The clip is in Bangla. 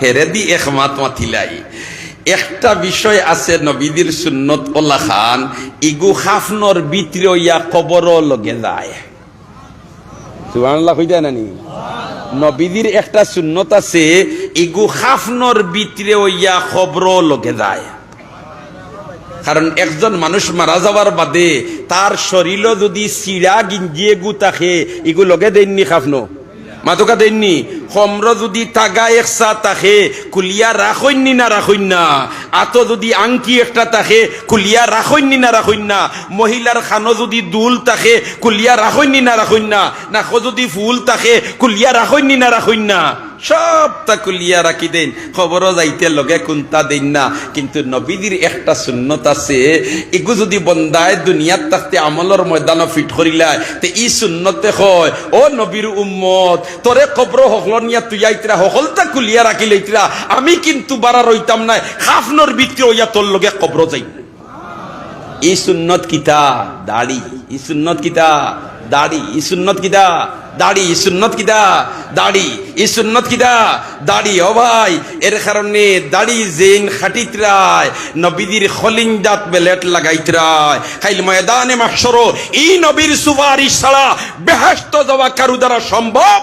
হেরে দি একমাত মাতিলাই একটা বিষয় আছে নবীদের সুন্নত ওলা খান ইগু খাফনর ভিতরে ইয়া কবর লগে যায় সুবহানাল্লাহ কই যায় নানি নবীদের একটা সুন্নত আছে ইগু খাফনর ভিতরে ইয়া কবর লগে যায় কারণ একজন মানুষ মারা যাওয়ার বাদে তার শরীর যদি সিড়া গিঞ্জিয়ে গু থাকে ইগু লগে দেননি খাফনো মাতুকা দেননি খমর যদি তাগা একসা থাকে কুলিয়া রাখইনি না রাখইন না আতো যদি আংটি একটা থাকে কুলিয়া রাখইনি না রাখইন না মহিলার খানো যদি দুল থাকে কুলিয়া রাখইনি না রাখইন না না যদি ফুল থাকে কুলিয়া রাখইনি না রাখইন না সব তা কুলিয়া রাখি দেন খবরও যাইতে লগে কোনটা দেন না কিন্তু নবীদের একটা সুন্নত আছে এগু যদি বন্দায় দুনিয়াত থাকতে আমলের ময়দানে ফিট করিলায় তে ই সুন্নতে হয় ও নবীর উম্মত তোরে কবর হকল নিয়া তুই আইতরা হকলটা কুলিয়া রাখি লইতরা আমি কিন্তু বাড়া রইতাম না খাফনর ভিতরে হইয়া তোর লগে কবর যাই এই সুন্নত কিতা দাড়ি এই সুন্নত কিতা দাড়ি এই সুন্নত কিতা দাড়ি সুন্নত কিতা দাড়ি এই সুন্নত কিতা দাড়ি ও ভাই এর কারণে দাড়ি জেন খাটিতরায় নবীদের খলিঞ্জাত বেলেট লাগাইতরায় খাইল ময়দানে মাহশর এই নবীর সুপারিশ ছাড়া বেহেশত যাওয়া কারো দ্বারা সম্ভব